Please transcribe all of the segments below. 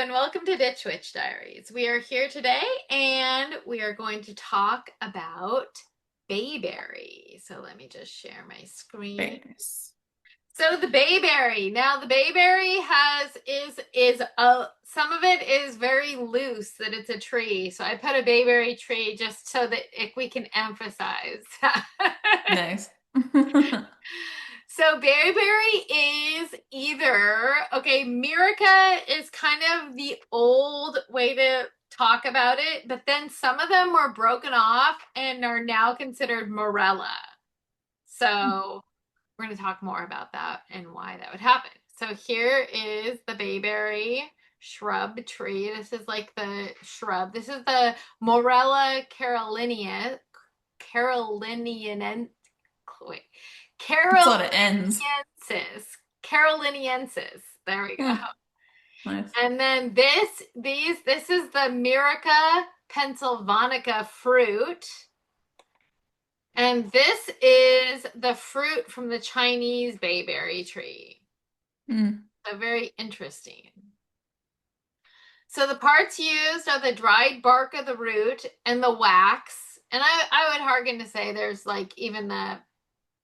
and welcome to Ditch Witch Diaries. We are here today and we are going to talk about bayberry. So let me just share my screen. Very nice. So the bayberry. Now the bayberry is some of it is very loose that it's a tree. So I put a bayberry tree just so that we can emphasize. Nice. So berry is either, okay, Mirica is kind of the old way to talk about it, but then some of them were broken off and are now considered morella. So we're going to talk more about that and why that would happen. So here is the bayberry shrub tree. This is like the shrub. This is the Morella Carolinian, wait, It's a lot of ends. Caroliniensis. There we go. Hmm, nice. And then this is the Myrica pennsylvanica fruit. And this is the fruit from the Chinese bayberry tree. Hmm. So very interesting. So the parts used are the dried bark of the root and the wax. And I would harken to say there's like even the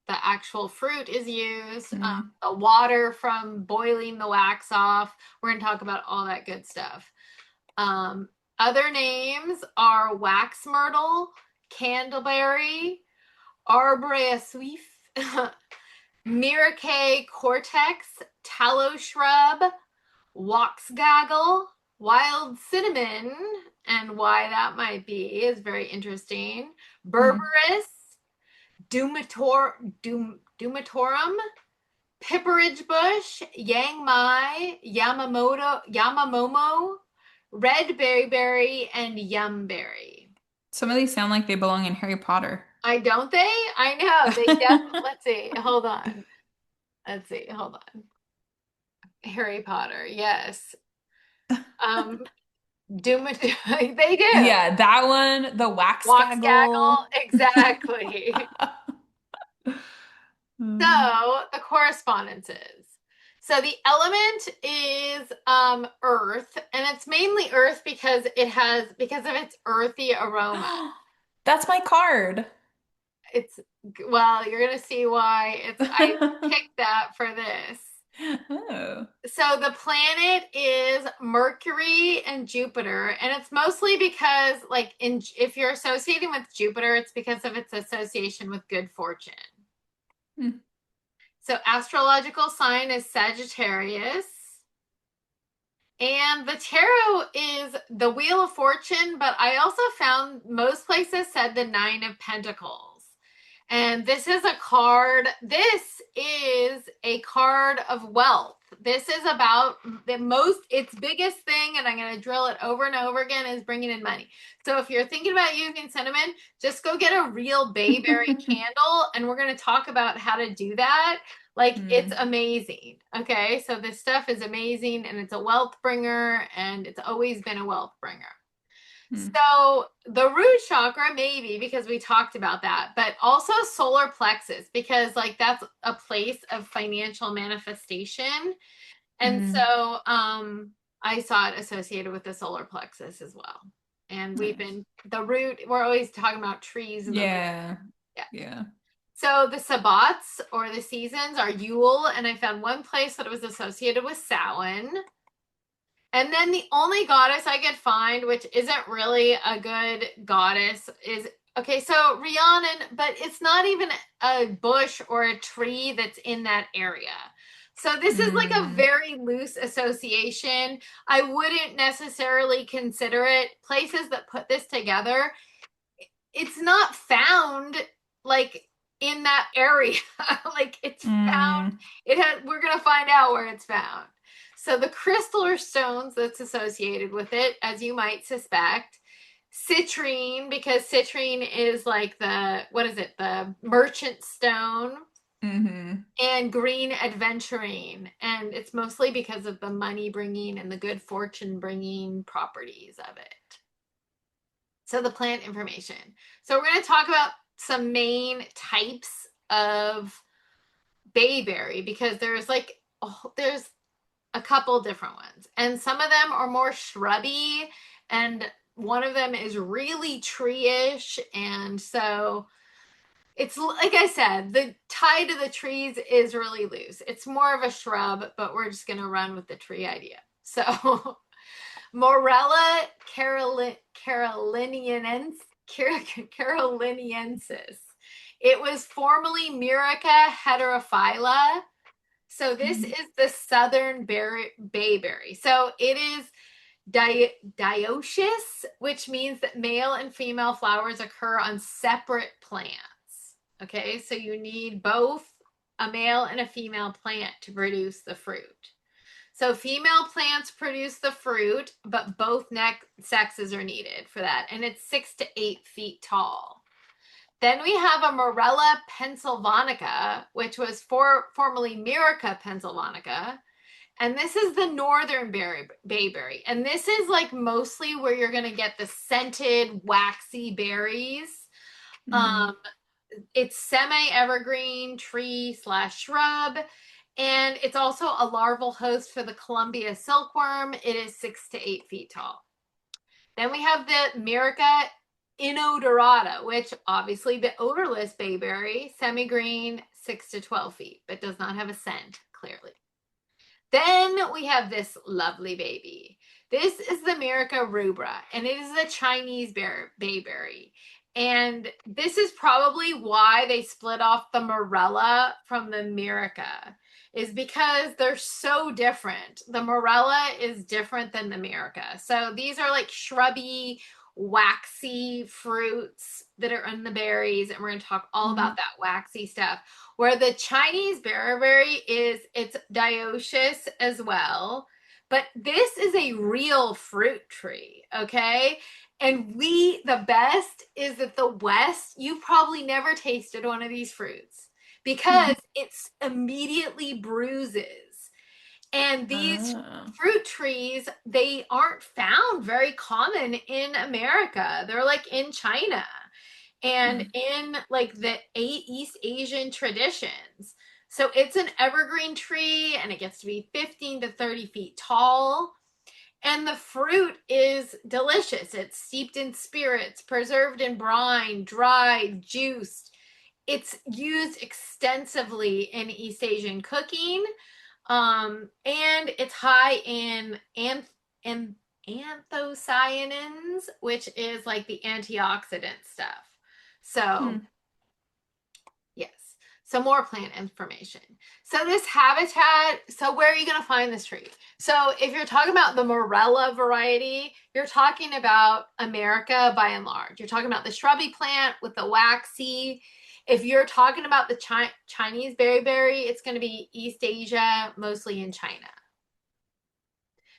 actual fruit is used, Hmm. the water from boiling the wax off. We're going to talk about all that good stuff. Other names are wax myrtle, candleberry, arbrea suif, miraceae cortex, tallow shrub, waxgaggle, wild cinnamon, and why that might be is very interesting. Hmm. Berberis, Dumatorum, Pipperidge Bush, Yangmei, Yamamomo, Red Berry, and Yumberry. Some of these sound like they belong in Harry Potter. I don't they? I know. They definitely, let's see. Hold on. Let's see. Hold on. Harry Potter. Yes. Um, they do. Yeah, that one, the wax Wax gaggle. gaggle. Exactly. Hmm. So the correspondences. So the element is earth, and it's mainly earth because of its earthy aroma. That's my card. It's well, you're gonna see why I picked that for this. Oh. So the planet is Mercury and Jupiter, and it's mostly because if you're associating with Jupiter, it's because of its association with good fortune. Hmm. So astrological sign is Sagittarius. And the tarot is the Wheel of Fortune, but I also found most places said the Nine of Pentacles. And this is a card. This is a card of wealth. This is about its biggest thing, and I'm going to drill it over and over again, is bringing in money. So if you're thinking about using cinnamon, just go get a real bayberry candle, and we're going to talk about how to do that. Like, it's Hmm. amazing. Okay. So this stuff is amazing, and it's a wealth bringer, and it's always been a wealth bringer. Hmm. So the root chakra, maybe because we talked about that, but also solar plexus, because like that's a place of financial manifestation. And Hmm. so I saw it associated with the solar plexus as well. And Nice. we're always talking about trees and the root. Yeah. Yeah. Yeah. So the sabbats or the seasons are Yule, and I found one place that it was associated with Samhain. And then the only goddess I could find, which isn't really a good goddess, is okay, so Rhiannon, but it's not even a bush or a tree that's in that area. So this is like a Hmm. very loose association. I wouldn't necessarily consider it. Places that put this together, it's not found like in that area. Like it's found, Hmm. we're gonna find out where it's found. So the crystal or stones that's associated with it, as you might suspect, citrine, because citrine is like what is it, the merchant stone, Hmm. and green aventurine. And it's mostly because of the money bringing and the good fortune bringing properties of it. So the plant information. So we're going to talk about some main types of bayberry, because there's a couple different ones. And some of them are more shrubby, and one of them is really tree-ish. And so it's like I said, the tie to the trees is really loose. It's more of a shrub, but we're just going to run with the tree idea. So Morella caroliniensis. It was formerly Myrica heterophylla. So this Mm. is the Southern Bayberry. So it is dioecious, which means that male and female flowers occur on separate plants. Okay, so you need both a male and a female plant to produce the fruit. So female plants produce the fruit, but both sexes are needed for that. And it's 6 to 8 feet tall. Then we have a Morella pennsylvanica, which was formerly Myrica pennsylvanica. And this is the northern bayberry. And this is like mostly where you're going to get the scented, waxy berries. Mm. It's semi-evergreen tree/shrub. And it's also a larval host for the Columbia silkworm. It is 6 to 8 feet tall. Then we have the Myrica inodorata, which obviously the odorless bayberry, semi-green, 6 to 12 feet, but does not have a scent, clearly. Then we have this lovely baby. This is the Myrica rubra, and it is the Chinese bayberry. And this is probably why they split off the Morella from the Myrica, is because they're so different. The Morella is different than the Myrica. So these are like shrubby, waxy fruits that are in the berries, and we're going to talk all about that waxy stuff. Where the Chinese Bayberry it's dioecious as well, but this is a real fruit tree, okay? And the best is that the West, you probably never tasted one of these fruits because it's immediately bruises. And these fruit trees, they aren't found very common in America. They're like in China and in like the East Asian traditions. So it's an evergreen tree, and it gets to be 15 to 30 feet tall. And the fruit is delicious. It's steeped in spirits, preserved in brine, dried, juiced. It's used extensively in East Asian cooking. And it's high in anthocyanins, which is like the antioxidant stuff. So, yes, some more plant information. So this habitat, so where are you going to find this tree? So if you're talking about the Morella variety, you're talking about America by and large. You're talking about the shrubby plant with the waxy. If you're talking about the Chinese Bayberry, it's going to be East Asia, mostly in China.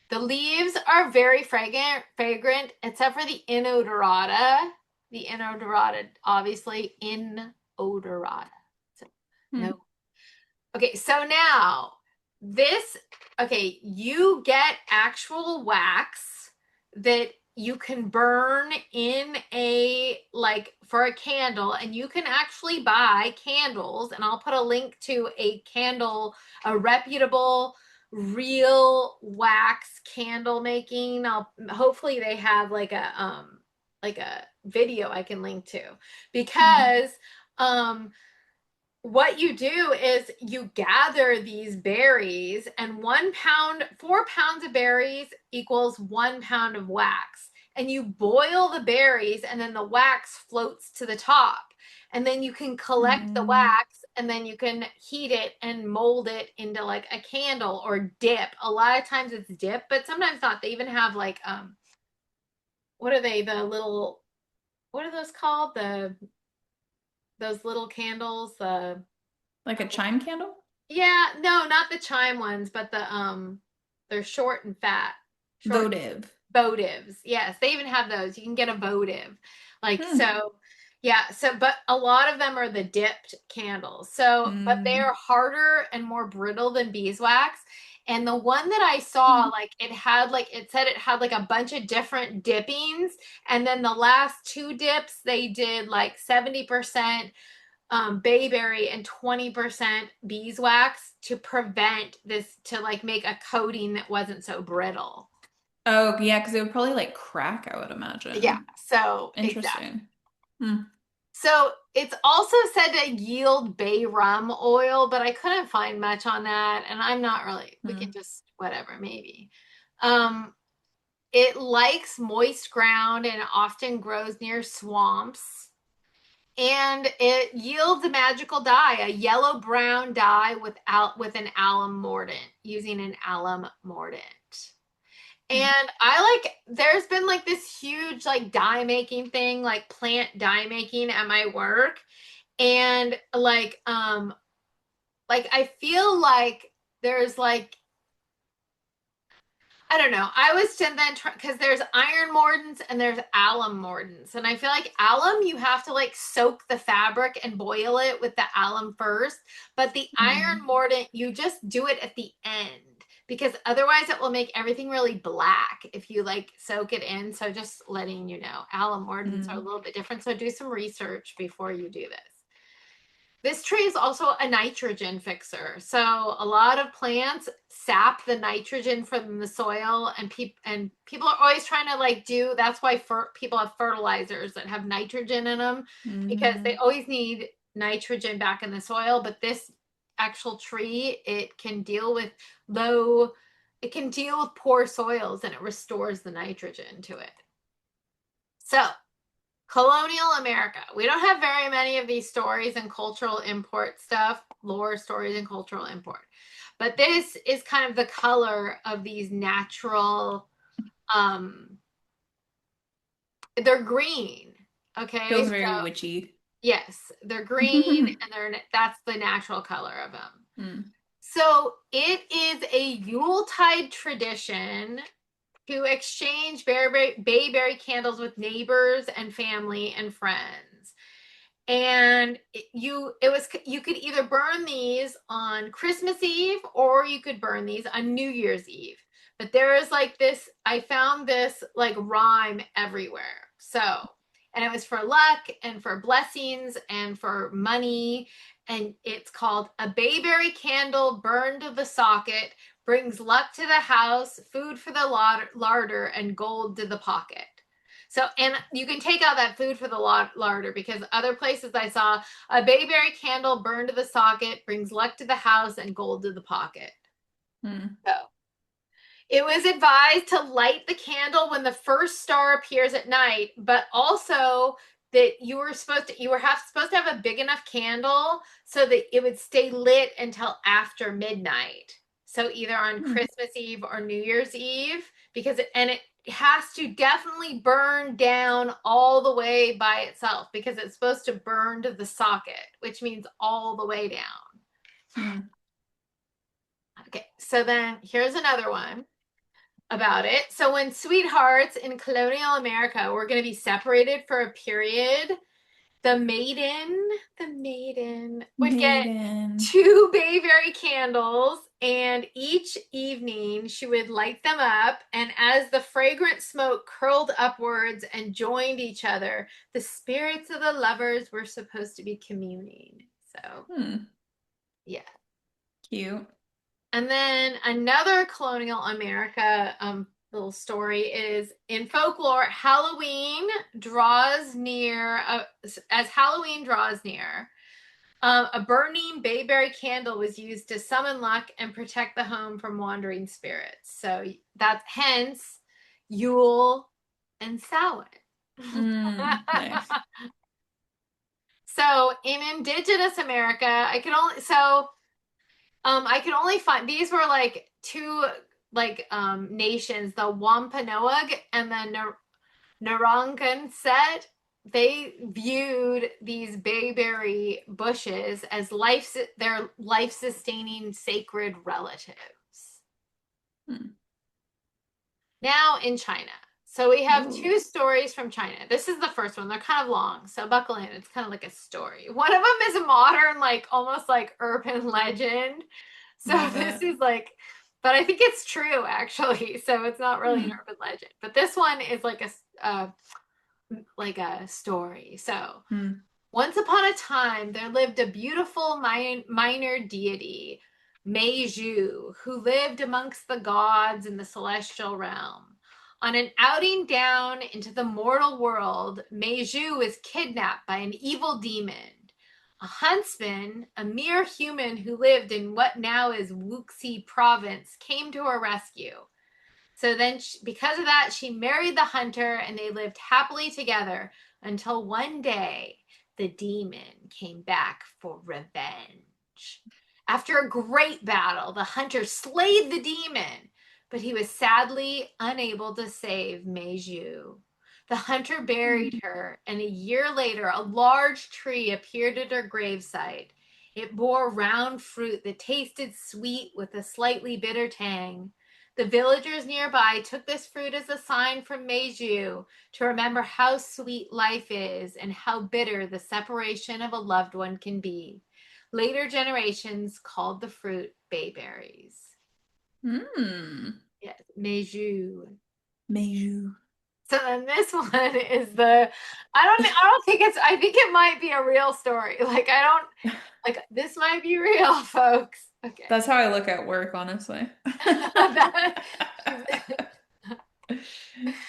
The leaves are very fragrant, except for the inodorata. The inodorata, obviously, inodorata. So, no. Okay, so now you get actual wax that you can burn in for a candle, and you can actually buy candles, and I'll put a link to a reputable real wax candle making. Hopefully they have like a video I can link to, because what you do is you gather these berries, and 4 pounds of berries equals 1 pound of wax. And you boil the berries, and then the wax floats to the top. And then you can collect the wax, and then you can heat it and mold it into like a candle or dip. A lot of times it's dip, but sometimes not. They even have like, what are they? What are those called? Those little candles, like a chime candle? Yeah, no, not the chime ones, but they're short and fat. Votive. Votives. Yes, they even have those. You can get a votive. So yeah, but a lot of them are the dipped candles. So, but they're harder and more brittle than beeswax. And the one that I saw, it said it had like a bunch of different dippings. And then the last 2 dips, they did like 70% bayberry and 20% beeswax to prevent this, to like make a coating that wasn't so brittle. Oh, yeah, because it would probably like crack, I would Yeah, imagine. so exactly. Interesting. Hmm. So it's also said to yield bay rum oil, but I couldn't find much on that, and I'm not really, we can Hmm. just whatever, maybe. Um, it likes moist ground and often grows near swamps. And it yields a magical dye, a yellow brown dye with an alum mordant, using an alum mordant. Hmm. And there's been like this huge like dye making thing, like plant dye making at my work. And like I feel like there's like, I don't know. I was then because there's iron mordants and there's alum mordants, and I feel like alum you have to like soak the fabric and boil it with the alum first, but the iron Hmm. mordant you just do it at the end because otherwise it will make everything really black if you like soak it in. So just letting you know, alum mordants are a Hmm. little bit different. So do some research before you do this. This tree is also a nitrogen fixer. So a lot of plants sap the nitrogen from the soil, and people are always trying to like do. That's why people have fertilizers that have nitrogen in them because they Hmm. always need nitrogen back in the soil. But this actual tree, it can deal with low. It can deal with poor soils, and it restores the nitrogen to it. So Colonial America. We don't have very many of these stories and cultural import stuff, lore stories and cultural import. But this is kind of the color of these natural, um, they're green. Okay. Feels So very witchy. yes, they're green and that's the natural color of them. Hmm. So it is a Yuletide tradition to exchange bayberry candles with neighbors and family and friends. And you could either burn these on Christmas Eve or you could burn these on New Year's Eve. But there is like this, I found this like rhyme everywhere. So, and it was for luck and for blessings and for money. And it's called a bayberry candle burned to the socket brings luck to the house, food for the larder, and gold to the pocket. So, and you can take out that food for the larder because other places I saw a bayberry candle burned to the socket brings luck to the house and gold to the pocket. Hmm. So, it was advised to light the candle when the first star appears at night, but also that supposed to have a big enough candle so that it would stay lit until after midnight. So either on Hmm. Christmas Eve or New Year's Eve, it has to definitely burn down all the way by itself because it's supposed to burn to the socket, which means all the way down. Hmm. Okay, so then here's another one about it. So when sweethearts in colonial America were going to be separated for a period, the maiden would get Maiden. two bayberry candles, and each evening she would light them up, and as the fragrant smoke curled upwards and joined each other, the spirits of the lovers were supposed to be communing. So Hmm. yeah. Cute. And then another colonial America little story is in folklore, as Halloween draws near, a burning bayberry candle was used to summon luck and protect the home from wandering spirits. So that's hence Yule and Samhain. Nice. So in Indigenous America, I could only find these were like two nations, the Wampanoag and the Narragansett. They viewed these bayberry bushes as their life sustaining sacred relatives. Hmm. Now in China. So we have Ooh. two stories from China. This is the first one. They're kind of long, so buckle in. It's kind of like a story. One of them is a modern, like almost like urban legend. So Love this it. is like, but I think it's true actually. So it's not really an Hmm. urban legend. But this one is like a story. So Hmm. Once upon a time, there lived a beautiful minor deity, Meizhu, who lived amongst the gods in the celestial realm. On an outing down into the mortal world, Meizhu was kidnapped by an evil demon. A huntsman, a mere human who lived in what now is Wuxi province, came to her rescue. So then, because of that, she married the hunter and they lived happily together until one day the demon came back for revenge. After a great battle, the hunter slayed the demon, but he was sadly unable to save Meizhu. The hunter buried her, and a year later, a large tree appeared at her gravesite. It bore round fruit that tasted sweet with a slightly bitter tang. The villagers nearby took this fruit as a sign from Meizhu to remember how sweet life is and how bitter the separation of a loved one can be. Later generations called the fruit bayberries. Yes, Meizhu. Meizhu. So then this one is I don't think I think it might be a real story. This might be real, folks. Okay. That's how I look at work, honestly. That-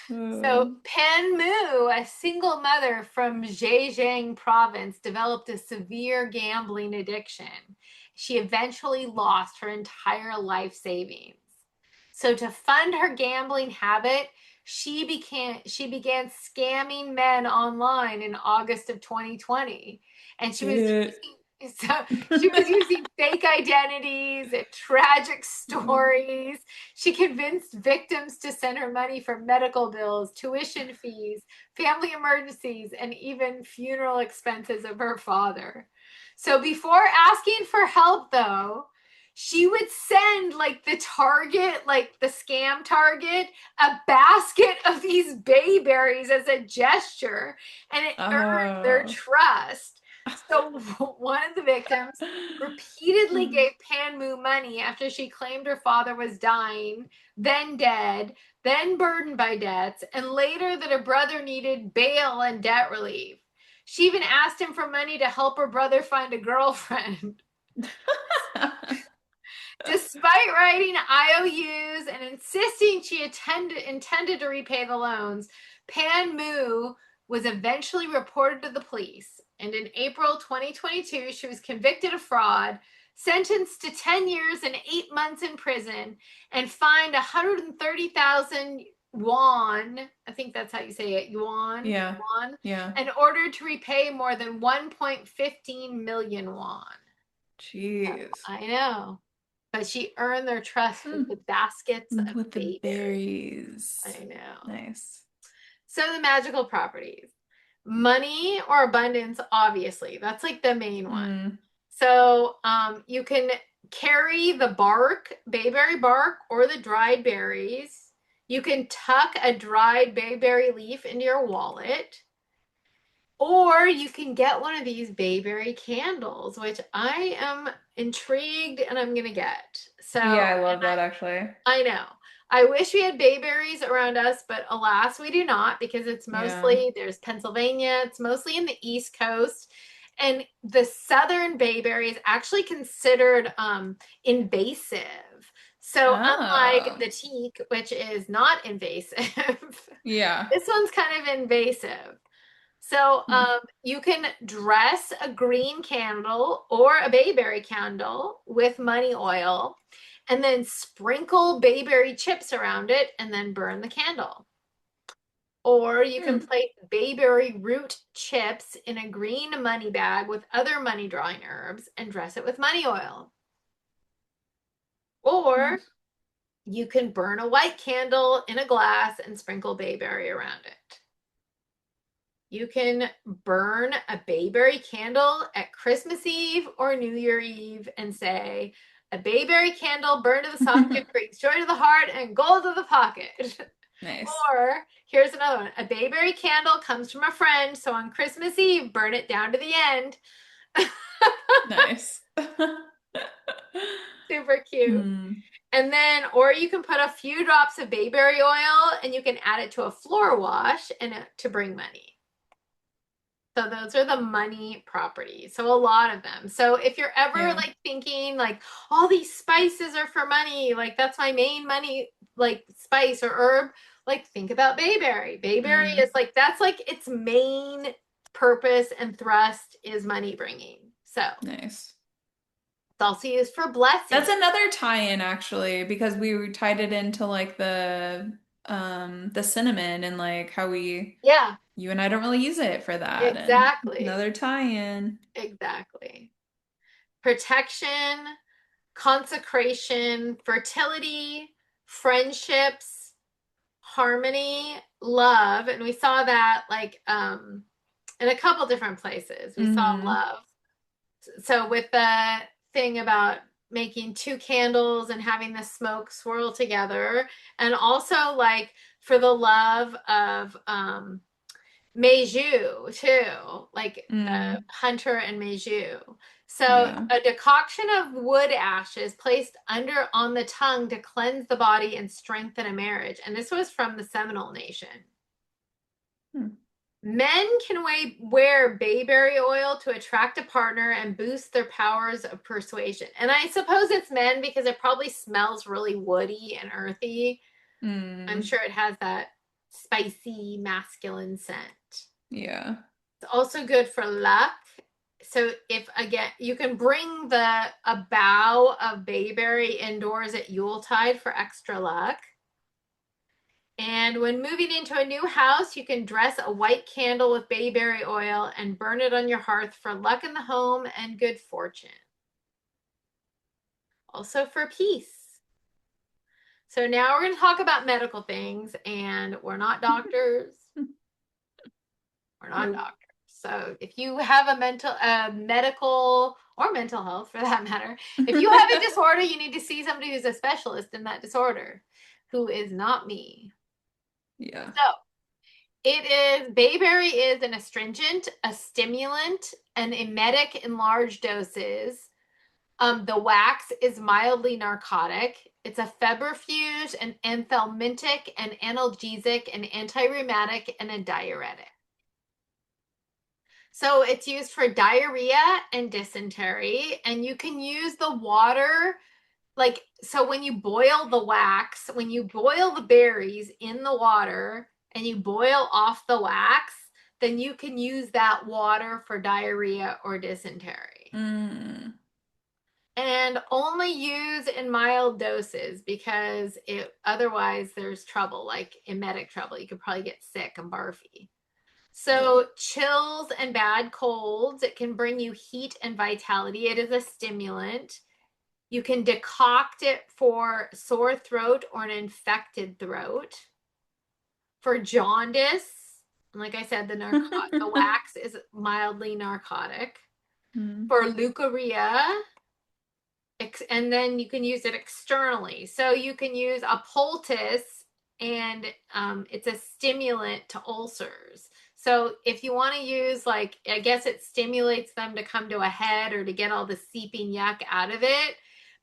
So Pan Mu, a single mother from Zhejiang province, developed a severe gambling addiction. She eventually lost her entire life savings. So to fund her gambling habit, she began scamming men online in August of 2020. And she was using fake identities and tragic stories. She convinced victims to send her money for medical bills, tuition fees, family emergencies, and even funeral expenses of her father. So before asking for help, though, she would send the scam target, a basket of these bayberries as a gesture, and it earned their trust. So one of the victims repeatedly gave Panmu money after she claimed her father was dying, then dead, then burdened by debts, and later that her brother needed bail and debt relief. She even asked him for money to help her brother find a girlfriend. Despite writing IOUs and insisting she intended to repay the loans, Pan Mu was eventually reported to the police. And in April 2022, she was convicted of fraud, sentenced to 10 years and 8 months in prison, and fined 130,000 yuan. I think that's how you say it, yuan. Yeah. Yuan, Yeah. in order to repay more than 1.15 million yuan. Jeez. I know. But she earned their trust with the baskets of With the bayberries. berries. I know. Nice. So the magical properties. Money or abundance, obviously. That's like the main one. So you can carry the bark, bayberry bark, or the dried berries. You can tuck a dried bayberry leaf into your wallet. Or you can get one of these bayberry candles, which I am intrigued and I'm gonna get. So yeah, I love that actually. I know. I wish we had bayberries around us, but alas, we do not because it's mostly there's Pennsylvania, it's mostly in the East Coast. And the Southern Bayberry is actually considered invasive. So unlike the teak, which is not invasive, this one's kind of invasive. So you can dress a green candle or a bayberry candle with money oil and then sprinkle bayberry chips around it and then burn the candle. Or you can place bayberry root chips in a green money bag with other money drawing herbs and dress it with money oil. Or you can burn a white candle in a glass and sprinkle bayberry around it. You can burn a bayberry candle at Christmas Eve or New Year Eve and say, a bayberry candle burned to the socket brings joy to the heart and gold to the pocket. Nice. Or here's another one. A bayberry candle comes from a friend, so on Christmas Eve, burn it down to the end. Nice. Super cute. And then, or you can put a few drops of bayberry oil and you can add it to a floor wash and to bring money. So those are the money properties. So a lot of them. So if you're ever Yeah. like thinking like all these spices are for money, like that's my main money like spice or herb, like think about bayberry. Bayberry is Mm, like that's like its main purpose and thrust is money bringing. So nice. it's also used for blessing. That's another tie-in actually, because we tied it into like the cinnamon and like how we Yeah, you and I don't really use it for that. And exactly. another tie-in. Exactly. Protection, consecration, fertility, friendships, harmony, love, and we saw that like in a couple different places. We saw Mm-hmm. love. So with the thing about making two candles and having the smoke swirl together, and also like for the love of Meizhu too, like the Mm, hunter and Meizhu. So yeah. a decoction of wood ashes placed under on the tongue to cleanse the body and strengthen a marriage. And this was from the Seminole Nation. Hmm. Men can wear bayberry oil to attract a partner and boost their powers of persuasion. And I suppose it's men because it probably smells really woody and earthy. I'm Mm, sure it has that spicy masculine scent. yeah. It's also good for luck. So if again you can bring a bough of bayberry indoors at Yuletide for extra luck. And when moving into a new house, you can dress a white candle with bayberry oil and burn it on your hearth for luck in the home and good fortune. Also for peace. So now we're going to talk about medical things, and we're not doctors. We're not Nope. doctors. So if you have a medical or mental health for that matter, if you have a disorder, you need to see somebody who's a specialist in that disorder, who is not me. Yeah. So bayberry is an astringent, a stimulant, an emetic in large doses. The wax is mildly narcotic. It's a febrifuge, an anthelmintic, an analgesic, an anti-rheumatic, and a diuretic. So it's used for diarrhea and dysentery, and you can use the water like so when you boil the wax, when you boil the berries in the water and you boil off the wax, then you can use that water for diarrhea or dysentery. Mm, And only use in mild doses because it otherwise there's trouble, like emetic trouble. You could probably get sick and barfy. ugh. So, chills and bad colds, it can bring you heat and vitality. It is a stimulant. You can decoct it for sore throat or an infected throat. For jaundice, like I said, the wax is mildly narcotic. Mm, For leukorrhea, and then you can use it externally. So you can use a poultice, and it's a stimulant to ulcers. So if you want to use, like, I guess it stimulates them to come to a head or to get all the seeping yuck out of it.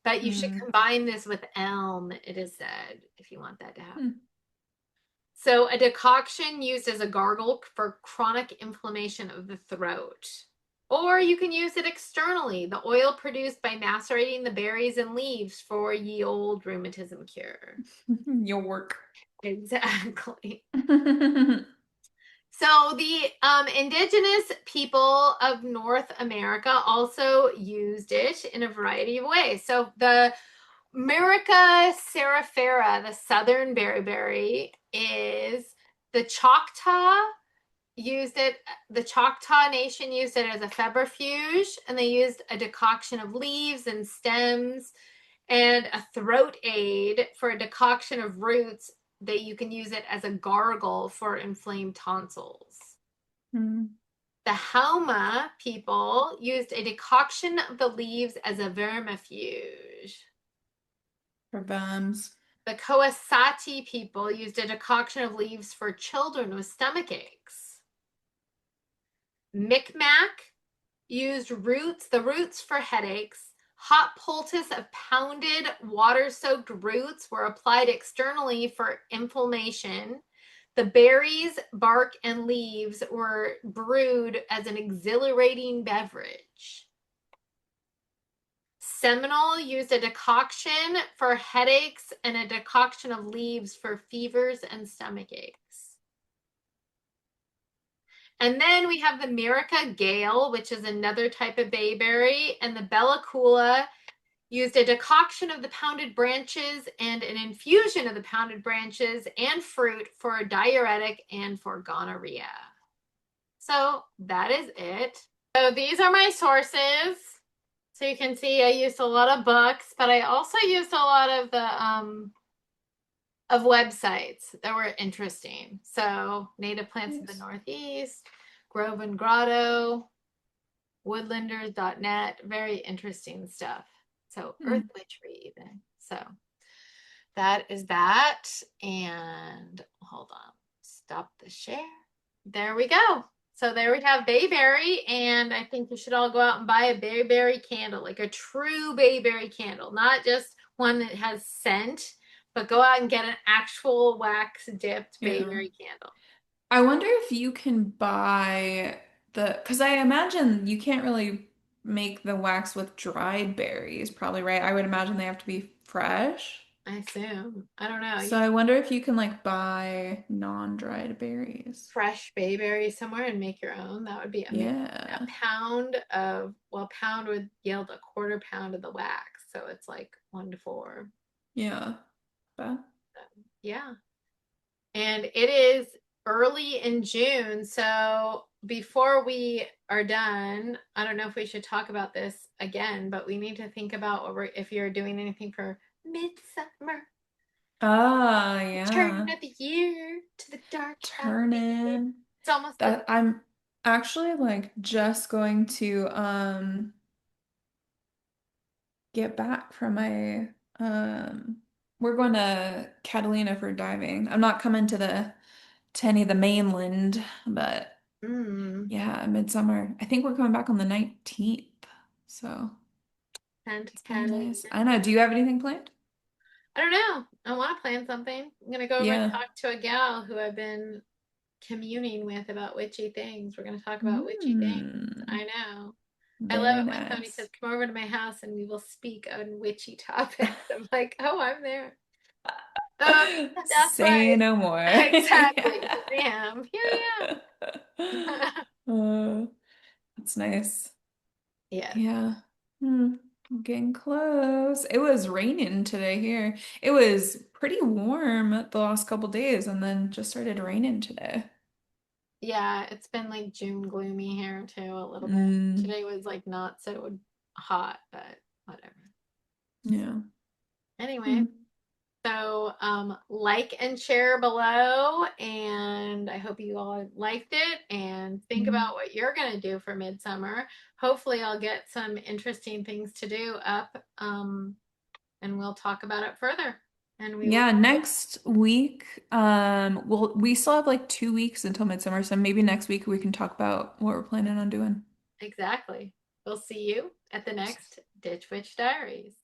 But you should mm, combine this with elm, it is said, if you want that to happen. mm. So a decoction used as a gargle for chronic inflammation of the throat. Or you can use it externally, the oil produced by macerating the berries and leaves for ye old rheumatism cure. Your work. Exactly. So the indigenous people of North America also used it in a variety of ways. So the Myrica cerifera, the Southern Bayberry, is the Choctaw used it. The Choctaw Nation used it as a febrifuge, and they used a decoction of leaves and stems and a throat aid for a decoction of roots that you can use it as a gargle for inflamed tonsils. Mm, The Hauma people used a decoction of the leaves as a vermifuge. for bums. The Coasati people used a decoction of leaves for children with stomach aches. Micmac used the roots for headaches. Hot poultice of pounded water soaked roots were applied externally for inflammation. The berries, bark, and leaves were brewed as an exhilarating beverage. Seminole used a decoction for headaches and a decoction of leaves for fevers and stomach aches. And then we have the Mirica Gale, which is another type of bayberry, and the Bella Coola used a decoction of the pounded branches and an infusion of the pounded branches and fruit for a diuretic and for gonorrhea. So that is it. So these are my sources. So you can see I used a lot of books, but I also used a lot of the of websites that were interesting. So Native Plants of the Northeast, Grove and Grotto, woodlanders.net, very interesting stuff. So Earth Witchery even. So that is that. And hold on, stop the share. There we go. So there we have bayberry, and I think you should all go out and buy a bayberry candle, like a true bayberry candle, not just one that has scent, but go out and get an actual wax dipped Yeah. bayberry candle. I wonder if you can buy because I imagine you can't really make the wax with dried berries, probably, right? I would imagine they have to be fresh. I assume. I don't know. So I wonder if you can like buy non-dried berries. Fresh bayberry somewhere and make your own. That would be amazing. A Yeah. pound of, well, pound would yield a quarter pound of the wax. So it's like 1 to 4. Yeah. But Yeah. And it is early in June. So before we are done, I don't know if we should talk about this again, but we need to think about what if you're doing anything for midsummer. Turn yeah. of the year to the dark of Turn the year. in. It's almost the That I'm actually like just going to get back from my we're going to Catalina for diving. I'm not coming to any of the mainland, but yeah, midsummer. I think we're coming back on the 19th. So Santa it's gonna be Catalina. nice. I know. Do you have anything planned? I don't know. I want to plan something. I'm gonna go over and Yeah. talk to a gal who I've been communing with about witchy things. We're gonna talk about witchy things. I Mm, know. I love very it when somebody says, nice. "Come over to my house and we will speak on witchy topics." I'm like, "Oh, I'm there." Uh, that's Say right. no more. Exactly. Yeah. Here I am. Here I am. Uh, that's nice. Yes. Yeah. Hmm. Getting close. It was raining today here. It was pretty warm the last couple days and then just started raining today. Yeah, it's been like June gloomy here too, a little bit. Mm, Today was like not so hot, but whatever. yeah. Anyway, Hmm. so like and share below, and I hope you all liked it and think Mm. about what you're gonna do for midsummer. Hopefully I'll get some interesting things to do up, and we'll talk about it further. And we will Yeah, next week, we still have like 2 weeks until midsummer, so maybe next week we can talk about what we're planning on doing. exactly. We'll see you at the next Ditch Witch Diaries.